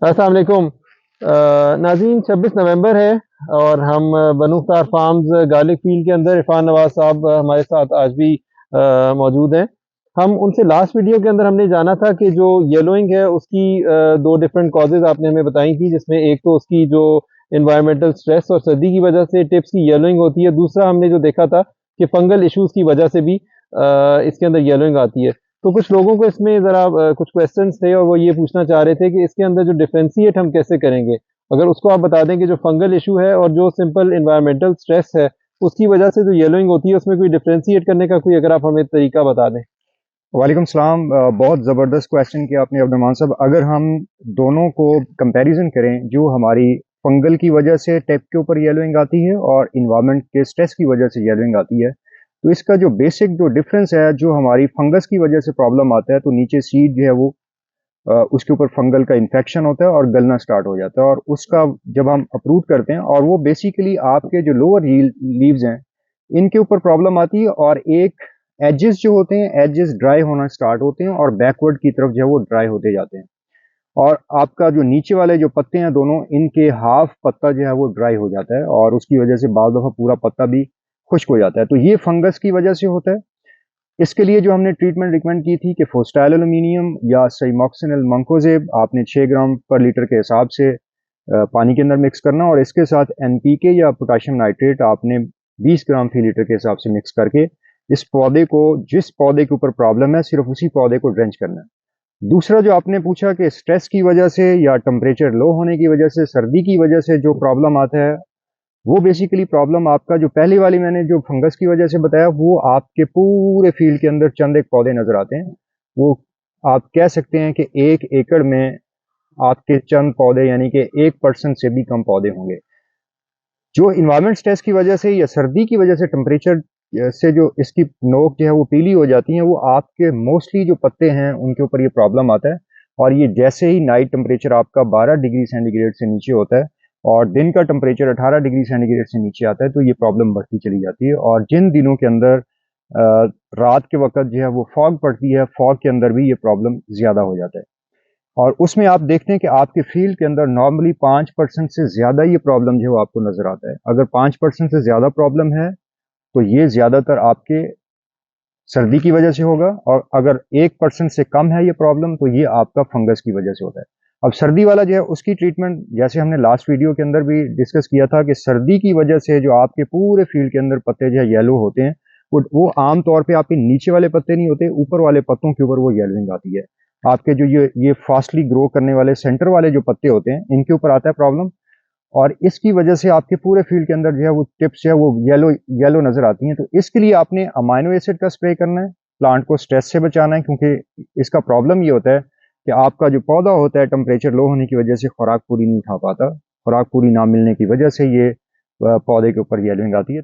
अस्सलाम वालेकुम। नाज़रीन, 26 नवंबर है और हम बनु ख्तार फार्म्स गार्लिक फील्ड के अंदर इरफान नवाज साहब हमारे साथ आज भी मौजूद हैं। हम उनसे लास्ट वीडियो के अंदर हमने जाना था कि जो येलोइंग है उसकी दो डिफरेंट कॉजेज़ आपने हमें बताई थी, जिसमें एक तो उसकी जो एनवायरमेंटल स्ट्रेस और सर्दी की वजह से टिप्स की येलोइंग होती है, दूसरा हमने जो देखा था कि फंगल इश्यूज़ की वजह से भी इसके अंदर येलोइंग आती है। तो कुछ लोगों को इसमें ज़रा कुछ क्वेश्चंस थे और वो ये पूछना चाह रहे थे कि इसके अंदर जो डिफरेंशिएट हम कैसे करेंगे? अगर उसको आप बता दें कि जो फंगल इश्यू है और जो सिंपल एनवायरमेंटल स्ट्रेस है, उसकी वजह से जो येलोइंग होती है, उसमें कोई डिफरेंशिएट करने का कोई अगर आप हमें तरीका बता दें। वालेकुम सलाम। बहुत ज़बरदस्त क्वेश्चन किया आपने अब्दुलरहमान साहब। अगर हम दोनों को कंपैरिजन करें, जो हमारी फंगल की वजह से टेप के ऊपर येलोइंग आती है और इन्वायरमेंट के स्ट्रेस की वजह से येलोइंग आती है, तो इसका जो बेसिक जो डिफरेंस है, जो हमारी फंगस की वजह से प्रॉब्लम आता है, तो नीचे सीड जो है वो उसके ऊपर फंगल का इन्फेक्शन होता है और गलना स्टार्ट हो जाता है, और उसका जब हम अप्रूव करते हैं, और वो बेसिकली आपके जो लोअर लीव्स हैं इनके ऊपर प्रॉब्लम आती है, और एक एजेस जो होते हैं, एजेस ड्राई होना स्टार्ट होते हैं और बैकवर्ड की तरफ जो है वो ड्राई होते जाते हैं, और आपका जो नीचे वाले जो पत्ते हैं दोनों, इनके हाफ पत्ता जो है वो ड्राई हो जाता है, और उसकी वजह से बाज़ दफ़ा पूरा पत्ता भी खुश्क हो जाता है। तो ये फंगस की वजह से होता है। इसके लिए जो हमने ट्रीटमेंट रिकमेंड की थी कि फोस्टाइल एल्यूमिनियम या साइमोक्सिनल मंकोजेब आपने 6 ग्राम पर लीटर के हिसाब से पानी के अंदर मिक्स करना, और इसके साथ एनपीके या पोटाशियम नाइट्रेट आपने 20 ग्राम फी लीटर के हिसाब से मिक्स करके इस पौधे को, जिस पौधे के ऊपर प्रॉब्लम है, सिर्फ उसी पौधे को ड्रेंच करना है। दूसरा जो आपने पूछा कि स्ट्रेस की वजह से या टेम्परेचर लो होने की वजह से, सर्दी की वजह से जो प्रॉब्लम आता है, वो बेसिकली प्रॉब्लम आपका जो पहली वाली मैंने जो फंगस की वजह से बताया, वो आपके पूरे फील्ड के अंदर चंद एक पौधे नजर आते हैं। वो आप कह सकते हैं कि 1 एकड़ में आपके चंद पौधे, यानी कि 1% से भी कम पौधे होंगे। जो इन्वायरमेंट स्ट्रेस की वजह से या सर्दी की वजह से टेम्परेचर से जो इसकी नोक जो है वो पीली हो जाती है, वो आपके मोस्टली जो पत्ते हैं उनके ऊपर ये प्रॉब्लम आता है। और ये जैसे ही नाइट टेम्परेचर आपका 12 डिग्री सेंटीग्रेड से नीचे होता है और दिन का टेम्परेचर 18 डिग्री सेंटीग्रेड से नीचे आता है, तो ये प्रॉब्लम बढ़ती चली जाती है। और जिन दिनों के अंदर रात के वक्त जो है वो फॉग पड़ती है, फॉग के अंदर भी ये प्रॉब्लम ज़्यादा हो जाता है, और उसमें आप देखते हैं कि आपके फील्ड के अंदर नॉर्मली 5% से ज़्यादा ये प्रॉब्लम जो है वो आपको नज़र आता है। अगर 5% से ज़्यादा प्रॉब्लम है तो ये ज़्यादातर आपके सर्दी की वजह से होगा, और अगर 1% से कम है ये प्रॉब्लम, तो ये आपका फंगस की वजह से होता है। अब सर्दी वाला जो है उसकी ट्रीटमेंट, जैसे हमने लास्ट वीडियो के अंदर भी डिस्कस किया था, कि सर्दी की वजह से जो आपके पूरे फील्ड के अंदर पत्ते जो है येलो होते हैं, वो आम तौर पे आपके नीचे वाले पत्ते नहीं होते, ऊपर वाले पत्तों के ऊपर वो येलोइंग आती है। आपके जो ये फास्टली ग्रो करने वाले सेंटर वाले जो पत्ते होते हैं, इनके ऊपर आता है प्रॉब्लम, और इसकी वजह से आपके पूरे फील्ड के अंदर जो है वो टिप्स है वो येलो येलो नजर आती हैं। तो इसके लिए आपने अमाइनो एसिड का स्प्रे करना है, प्लांट को स्ट्रेस से बचाना है, क्योंकि इसका प्रॉब्लम ये होता है कि आपका जो पौधा होता है टेम्परेचर लो होने की वजह से खुराक पूरी नहीं खा पाता, खुराक पूरी ना मिलने की वजह से ये पौधे के ऊपर येलोइंग आती है।